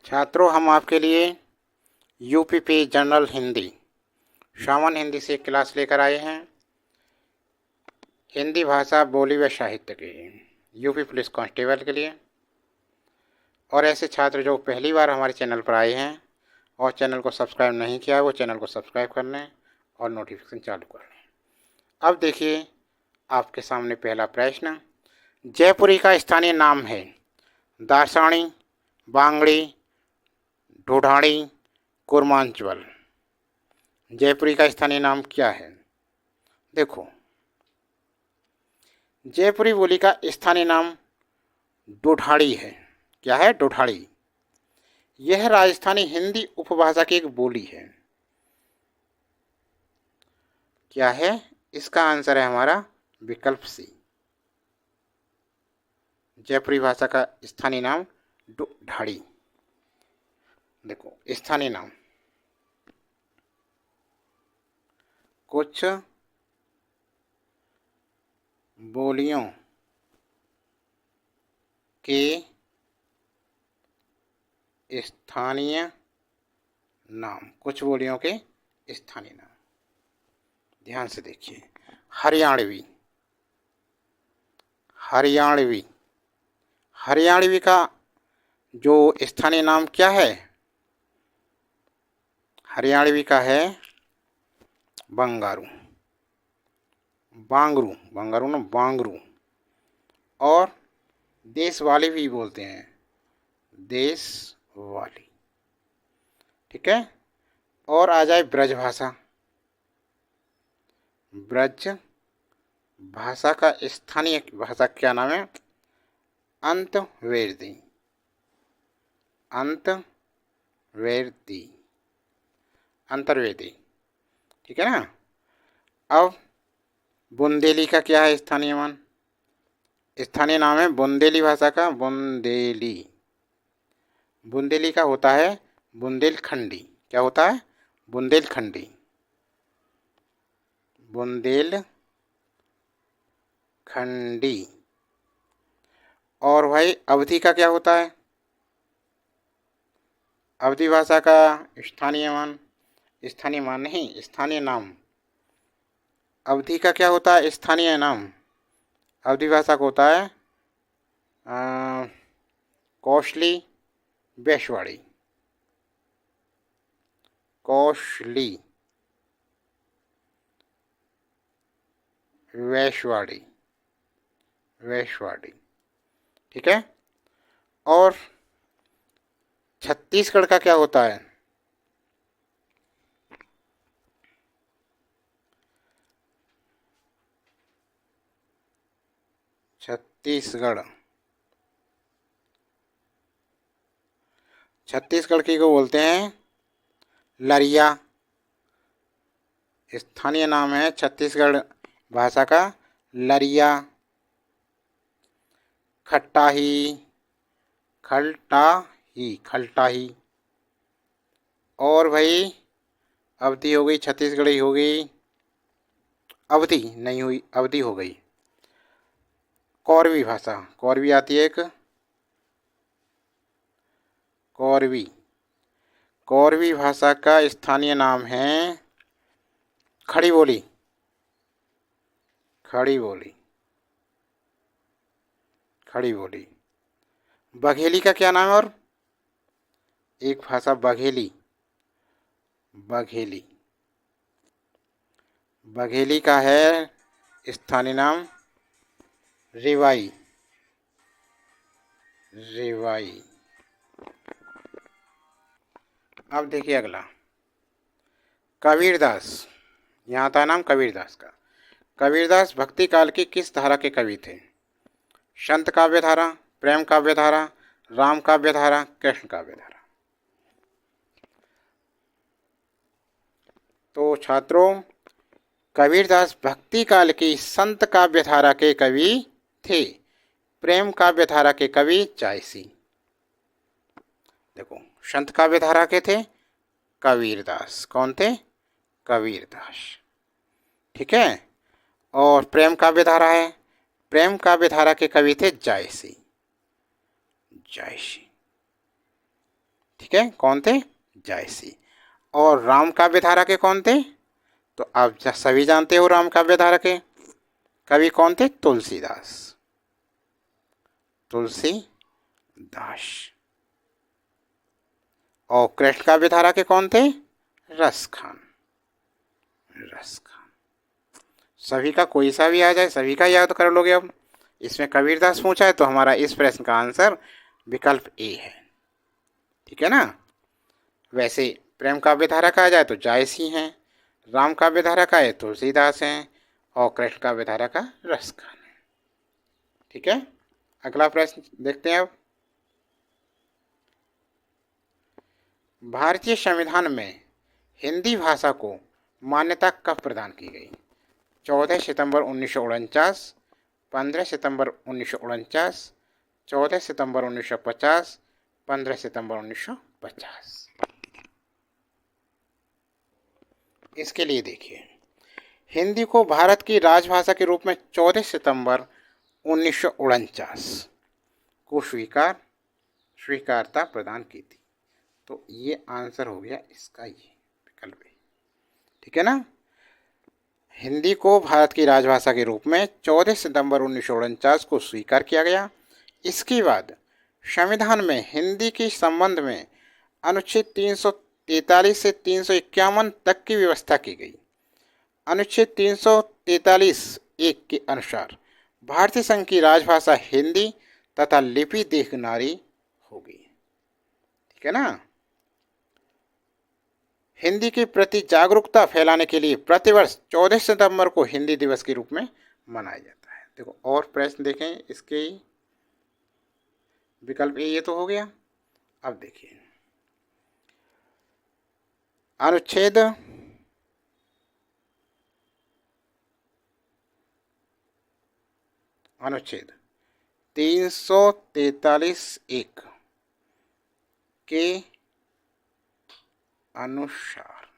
छात्रों, हम आपके लिए यूपीपी जनरल हिंदी सामान्य हिंदी से क्लास लेकर आए हैं। हिंदी भाषा, बोली व साहित्य के यूपी पुलिस कांस्टेबल के लिए। और ऐसे छात्र जो पहली बार हमारे चैनल पर आए हैं और चैनल को सब्सक्राइब नहीं किया है, वो चैनल को सब्सक्राइब कर लें और नोटिफिकेशन चालू कर लें। अब देखिए आपके सामने पहला प्रश्न। जयपुरी का स्थानीय नाम है दासानी, बांगड़ी, ढूढ़ानी, कुर्मांचल। जयपुरी का स्थानीय नाम क्या है? देखो, जयपुरी बोली का स्थानीय नाम ढूढ़ानी है। क्या है? ढूढ़ानी। यह राजस्थानी हिंदी उपभाषा की एक बोली है। क्या है? इसका आंसर है हमारा विकल्प सी। जयपुरी भाषा का स्थानीय नाम ढूढ़ानी। देखो, स्थानीय नाम कुछ बोलियों के स्थानीय नाम। कुछ बोलियों के स्थानीय नाम। ध्यान से देखिए। हरियाणवी, हरियाणवी। हरियाणवी का जो स्थानीय नाम क्या है? हरियाणवी का है बंगारू, बांगरू, बंगारू ना बांगरू। और देश वाली भी बोलते हैं, देश वाली। ठीक है। और आ जाए ब्रज भाषा। ब्रज भाषा का स्थानीय भाषा क्या नाम है? अंतर्वेदी, अंतर्वेदी, अंतर्वेदी। ठीक है ना। अब बुंदेली का क्या है स्थानीय मान? स्थानीय नाम है बुंदेली भाषा का बुंदेली। बुंदेली का होता है बुंदेलखंडी। क्या होता है? बुंदेलखंडी, बुंदेलखंडी। और भाई अवधी का क्या होता है? अवधी भाषा का स्थानीय मान, स्थानीय मान नहीं, स्थानीय नाम। अवधी का क्या होता है स्थानीय नाम? अवधी भाषा का होता है कौशली वैश्यवाड़ी, कौशली वैश्यवाड़ी, वैश्यवाड़ी। ठीक है। और छत्तीसगढ़ का क्या होता है? छत्तीसगढ़, छत्तीसगढ़ की को बोलते हैं लरिया। स्थानीय नाम है छत्तीसगढ़ भाषा का लरिया, खट्टाही, खलटाही, खलटाही। और भाई अवधी हो गई, छत्तीसगढ़ी हो गई, अवधी नहीं हुई, अवधी हो गई। कौरवी भाषा, कौरवी आती है एक, कौरवी। कौरवी भाषा का स्थानीय नाम है खड़ी बोली, खड़ी बोली, खड़ी बोली। बघेली का क्या नाम है? और एक भाषा बघेली, बघेली। बघेली का है स्थानीय नाम रेवाई, रेवाई। अब देखिए अगला, कबीरदास। यहाँ था नाम कबीरदास का। कबीरदास भक्ति काल की किस धारा के कवि थे? संत काव्य धारा, प्रेम काव्य धारा, राम काव्य धारा, कृष्ण काव्य धारा। तो छात्रों, कबीरदास भक्ति काल की संत काव्य धारा के कवि थे। प्रेम काव्य धारा के कवि जायसी। देखो, संत काव्य धारा के थे कबीरदास। कौन थे? कबीरदास। ठीक है। और प्रेम काव्य धारा है, प्रेम काव्य धारा के कवि थे जायसी, जायसी। ठीक है, कौन थे? जायसी। और राम काव्य धारा के कौन थे? तो आप सभी जानते हो राम काव्य धारा के कवि कौन थे? तुलसीदास। तुलसीदास। और कृष्ण काव्य धारा के कौन थे? रस खान। रस खान। सभी का कोई सा भी आ जाए, सभी का याद कर लोगे। अब इसमें कबीरदास पूछा है तो हमारा इस प्रश्न का आंसर विकल्प ए है। ठीक है ना। वैसे प्रेम काव्य धारा का आ जाए तो जायसी हैं, राम काव्य धारा का है तुलसीदास हैं, और कृष्ण काव्य धारा का रस खान है। ठीक है, अगला प्रश्न देखते हैं अब। भारतीय संविधान में हिंदी भाषा को मान्यता कब प्रदान की गई? 14 सितंबर 1949, 15 सितंबर 1949, 14 सितंबर 1950, 15 सितंबर 1950। इसके लिए देखिए, हिंदी को भारत की राजभाषा के रूप में 14 सितंबर 1949 को स्वीकारता प्रदान की थी। तो ये आंसर हो गया इसका, ये विकल्प है। ठीक है ना। हिंदी को भारत की राजभाषा के रूप में 14 सितंबर 1949 को स्वीकार किया गया। इसके बाद संविधान में हिंदी के संबंध में अनुच्छेद 343 से 351 तक की व्यवस्था की गई। अनुच्छेद 343(1) के अनुसार भारतीय संघ की राजभाषा हिंदी तथा लिपि देवनागरी होगी। ठीक है ना। हिंदी के प्रति जागरूकता फैलाने के लिए प्रतिवर्ष 14 सितंबर को हिंदी दिवस के रूप में मनाया जाता है। देखो और प्रश्न देखें इसके, विकल्प ए ये तो हो गया। अब देखिए अनुच्छेद 343(1) के अनुसार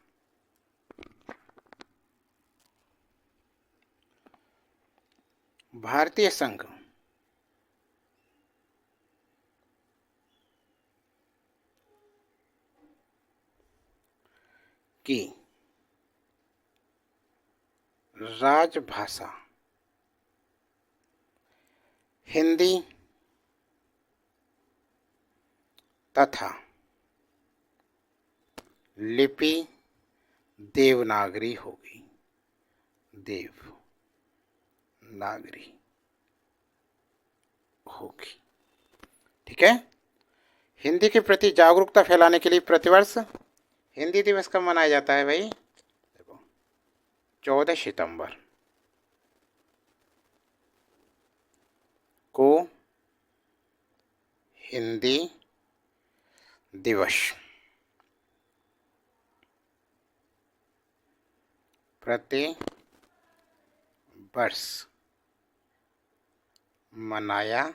भारतीय संघ की राजभाषा हिंदी तथा लिपि देवनागरी होगी। देवनागरी होगी। ठीक है। हिंदी के प्रति जागरूकता फैलाने के लिए प्रतिवर्ष हिंदी दिवस कब मनाया जाता है भाई? देखो 14 सितंबर को हिंदी दिवस प्रति वर्ष मनाया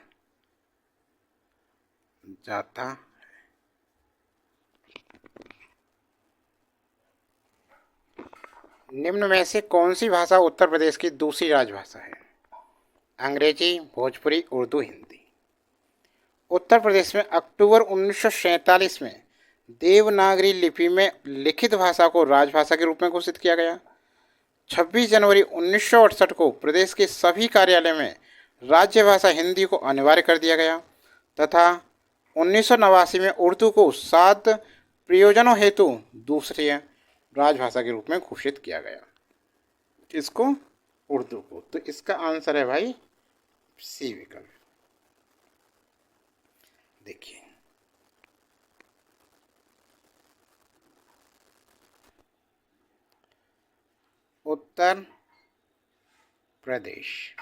जाता है। निम्न में से कौन सी भाषा उत्तर प्रदेश की दूसरी राजभाषा है? अंग्रेजी, भोजपुरी, उर्दू, हिंदी। उत्तर प्रदेश में अक्टूबर 1947 में देवनागरी लिपि में लिखित भाषा को राजभाषा के रूप में घोषित किया गया। 26 जनवरी 1968 को प्रदेश के सभी कार्यालय में राज्य भाषा हिंदी को अनिवार्य कर दिया गया तथा 1989 में उर्दू को 7 प्रयोजनों हेतु दूसरी राजभाषा के रूप में घोषित किया गया। किसको? उर्दू को। तो इसका आंसर है भाई सी विकल्प। देखिए उत्तर प्रदेश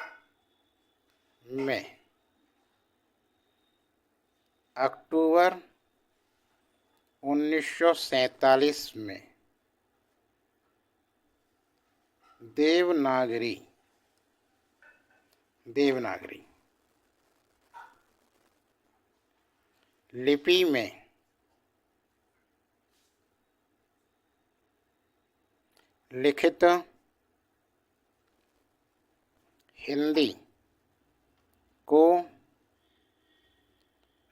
में अक्टूबर 1947 में देवनागरी लिपि में लिखित हिंदी को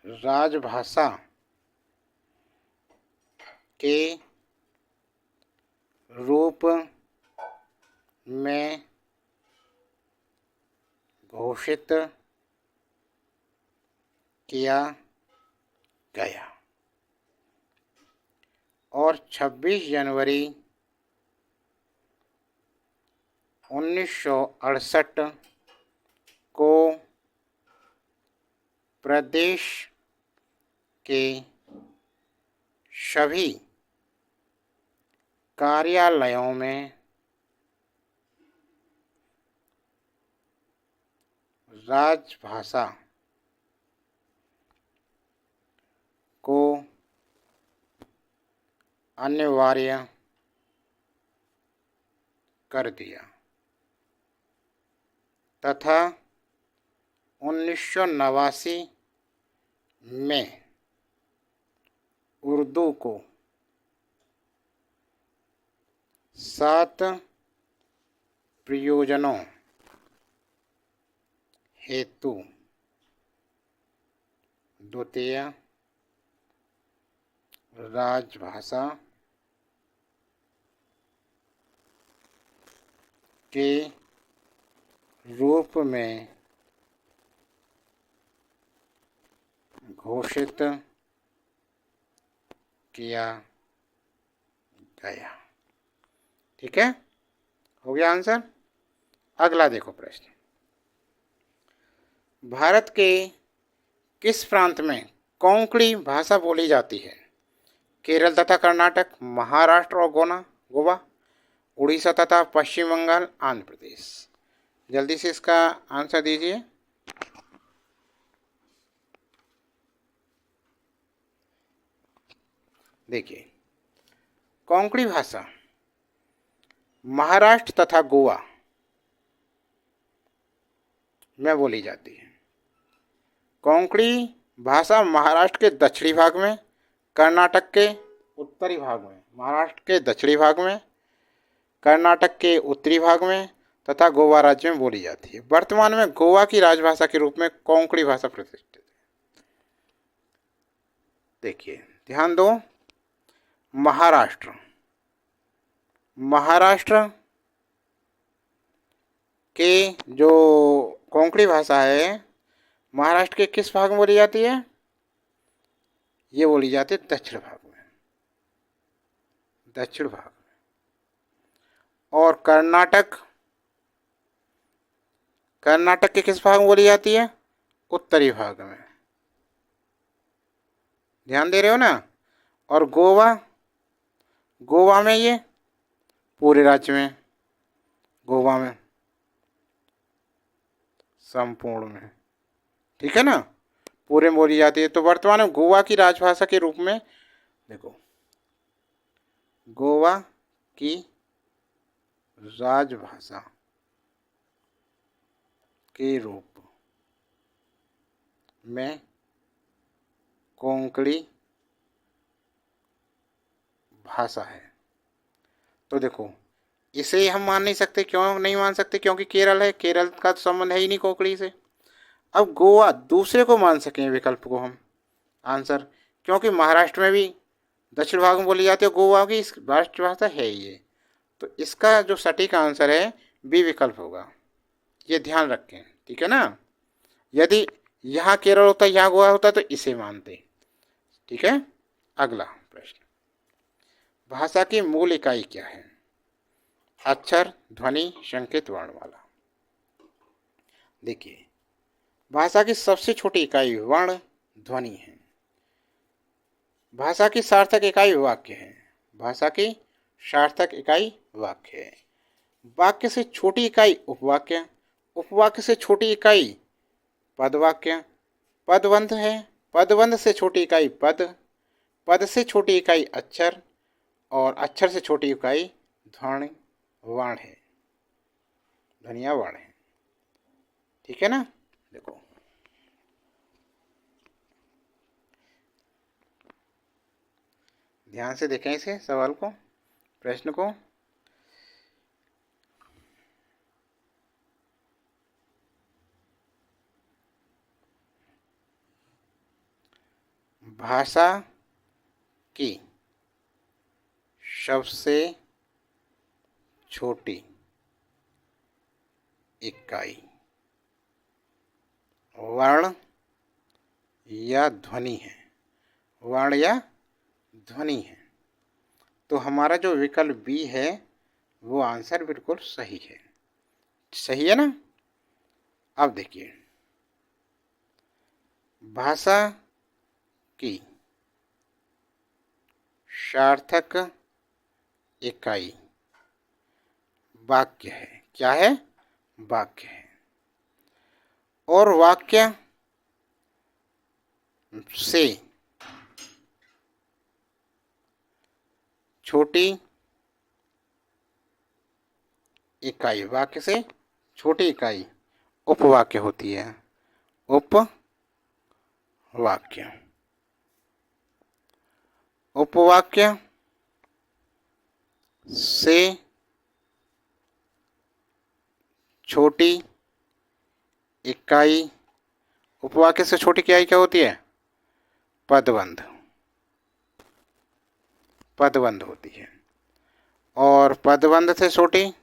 राजभाषा के रूप में घोषित किया गया और 26 जनवरी 1968 को प्रदेश के सभी कार्यालयों में राजभाषा को अनिवार्य कर दिया तथा 1989 में उर्दू को 7 प्रयोजनों हेतु द्वितीय राजभाषा के रूप में घोषित किया गया। ठीक है, हो गया आंसर। अगला देखो प्रश्न, भारत के किस प्रांत में कोंकणी भाषा बोली जाती है? केरल तथा कर्नाटक, महाराष्ट्र और गोवा, उड़ीसा तथा पश्चिम बंगाल, आंध्र प्रदेश। जल्दी से इसका आंसर दीजिए। देखिए, कोंकणी भाषा महाराष्ट्र तथा गोवा में बोली जाती है। कोंकणी भाषा महाराष्ट्र के दक्षिणी भाग में, कर्नाटक के उत्तरी भाग में, महाराष्ट्र के दक्षिणी भाग में, कर्नाटक के उत्तरी भाग में तथा गोवा राज्य में बोली जाती है। वर्तमान में गोवा की राजभाषा के रूप में कोंकणी भाषा प्रतिष्ठित है। देखिए, ध्यान दो, महाराष्ट्र के जो कोंकणी भाषा है, महाराष्ट्र के किस भाग में बोली जाती है? ये बोली जाती है दक्षिण भाग में, दक्षिण भाग में। और कर्नाटक के किस भाग में बोली जाती है? उत्तरी भाग में। ध्यान दे रहे हो ना? और गोवा में ये पूरे राज्य में, गोवा में संपूर्ण में, ठीक है ना, पूरे में बोली जाती है। तो वर्तमान में गोवा की राजभाषा के रूप में देखो, गोवा की राजभाषा के रूप में कोंकणी भाषा है। तो देखो, इसे हम मान नहीं सकते। क्यों नहीं मान सकते? क्योंकि केरल है, केरल का तो संबंध है ही नहीं कोंकणी से। अब गोवा दूसरे को मान सकें विकल्प को हम आंसर, क्योंकि महाराष्ट्र में भी दक्षिण भाग में बोली जाती है गोवा की राष्ट्रभाषा है ये। तो इसका जो सटीक आंसर है बी विकल्प होगा, ये ध्यान रखें। ठीक है ना? यदि यहाँ केरल होता, यहाँ गोवा होता तो इसे मानते। ठीक है, अगला प्रश्न, भाषा की मूल इकाई क्या है? अक्षर, ध्वनि, संकेत, वर्णमाला। देखिए, भाषा की सबसे छोटी इकाई वर्ण ध्वनि है। भाषा की सार्थक इकाई वाक्य है। भाषा की सार्थक इकाई वाक्य है। वाक्य से छोटी इकाई उपवाक्य, उपवाक्य से छोटी इकाई पदवाक्य, पदबंध है, पदबंध से छोटी इकाई पद, पद से छोटी इकाई अक्षर और अक्षर से छोटी इकाई ध्वनि वर्ण है, ध्वनिया वर्ण है। ठीक है ना? देखो, ध्यान से देखें इसे सवाल को, प्रश्न को। भाषा की सबसे छोटी इकाई वर्ण या ध्वनि है, वर्ण या ध्वनि है। तो हमारा जो विकल्प बी है वो आंसर बिल्कुल सही है। सही है ना। अब देखिए, भाषा की सार्थक इकाई वाक्य है। क्या है? वाक्य है। और वाक्य से छोटी इकाई, वाक्य से छोटी इकाई उपवाक्य होती है। उपवाक्य, उपवाक्य से छोटी इकाई, उपवाक्य से छोटी इकाई क्या होती है? पदबंध, पदबंध होती है। और पदबंध से छोटी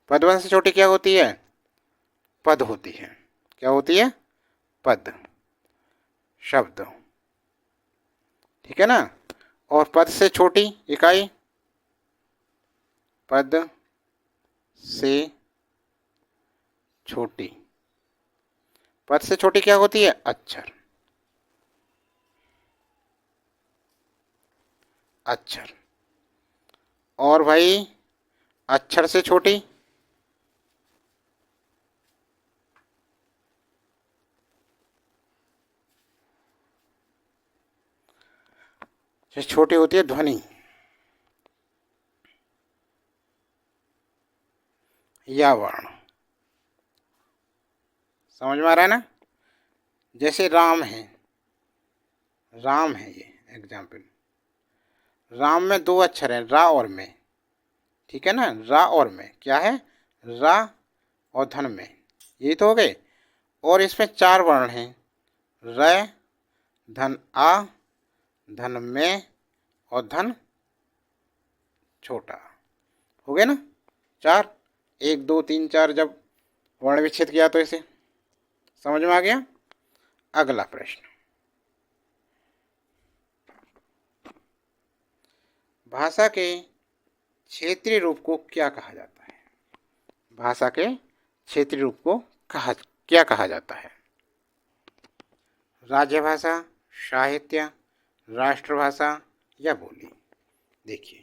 पदबंध से छोटी क्या होती है? पद होती है। क्या होती है? पद, शब्द। ठीक है ना। और पद से छोटी इकाई, पद से छोटी, पद से छोटी क्या होती है? अक्षर, अक्षर। और भाई अक्षर से छोटी छोटी होती है ध्वनि या वर्ण। समझ में आ रहा है ना। जैसे राम है, राम है ये एग्जाम्पल। राम में दो अक्षर हैं, रा और में। ठीक है ना। रा और में क्या है? रा और धन में, यही तो हो गए। और इसमें चार वर्ण हैं, र, धन आ, धन में और धन छोटा। हो गए ना चार। एक दो तीन चार, जब वर्ण विच्छेद किया तो इसे समझ में आ गया। अगला प्रश्न, भाषा के क्षेत्रीय रूप को क्या कहा जाता है? भाषा के क्षेत्रीय रूप को क्या कहा जाता है? राज्य भाषा, साहित्य, राष्ट्रभाषा या बोली? देखिए,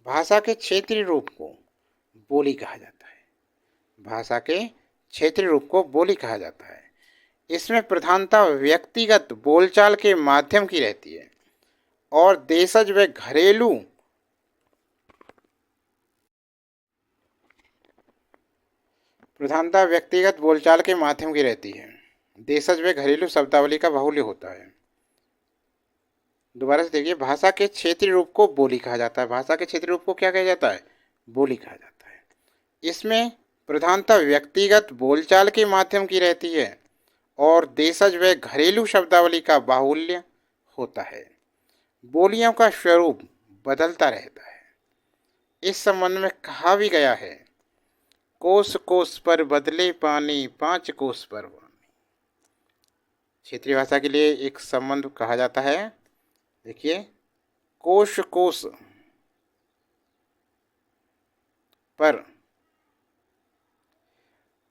भाषा के क्षेत्रीय रूप को बोली कहा जाता है। भाषा के क्षेत्रीय रूप को बोली कहा जाता है। इसमें प्रधानता व्यक्तिगत बोलचाल के माध्यम की रहती है और देशज व घरेलू प्रधानता व्यक्तिगत बोलचाल के माध्यम की रहती है। देशज व घरेलू शब्दावली का बाहुल्य होता है। दोबारा से देखिए, भाषा के क्षेत्रीय रूप को बोली कहा जाता है। भाषा के क्षेत्रीय रूप को क्या कहा जाता है? बोली कहा जाता है। इसमें प्रधानता व्यक्तिगत बोलचाल के माध्यम की रहती है और देशज व घरेलू शब्दावली का बाहुल्य होता है। बोलियों का स्वरूप बदलता रहता है। इस संबंध में कहा भी गया है, कोस कोस पर बदले पानी, पांच कोस पर पानी। क्षेत्रीय भाषा के लिए एक संबंध कहा जाता है। देखिए, कोश कोस पर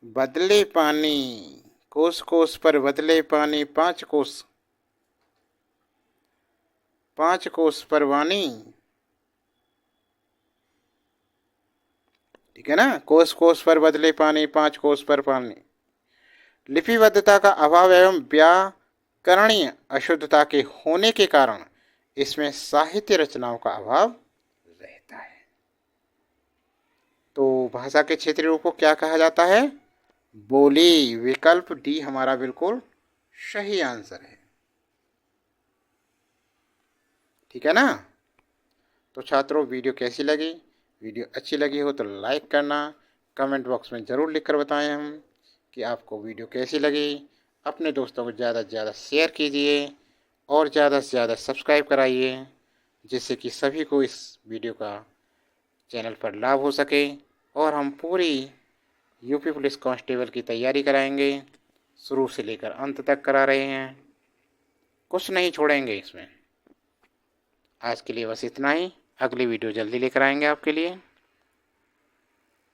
बदले पानी, कोस कोस पर बदले पानी, पांच कोस पर वाणी। ठीक है ना। कोस कोस पर बदले पानी, पांच कोस पर पानी। लिपिबद्धता का अभाव एवं व्याकरणीय अशुद्धता के होने के कारण इसमें साहित्य रचनाओं का अभाव रहता है। तो भाषा के क्षेत्रीय रूप को क्या कहा जाता है? बोली। विकल्प डी हमारा बिल्कुल सही आंसर है। ठीक है ना। तो छात्रों, वीडियो कैसी लगी? वीडियो अच्छी लगी हो तो लाइक करना, कमेंट बॉक्स में ज़रूर लिखकर बताएं हम कि आपको वीडियो कैसी लगी। अपने दोस्तों को ज़्यादा से ज़्यादा शेयर कीजिए और ज़्यादा से ज़्यादा सब्सक्राइब कराइए, जिससे कि सभी को इस वीडियो का चैनल पर लाभ हो सके और हम पूरी यूपी पुलिस कांस्टेबल की तैयारी कराएंगे। शुरू से लेकर अंत तक करा रहे हैं, कुछ नहीं छोड़ेंगे इसमें। आज के लिए बस इतना ही। अगली वीडियो जल्दी लेकर आएंगे आपके लिए।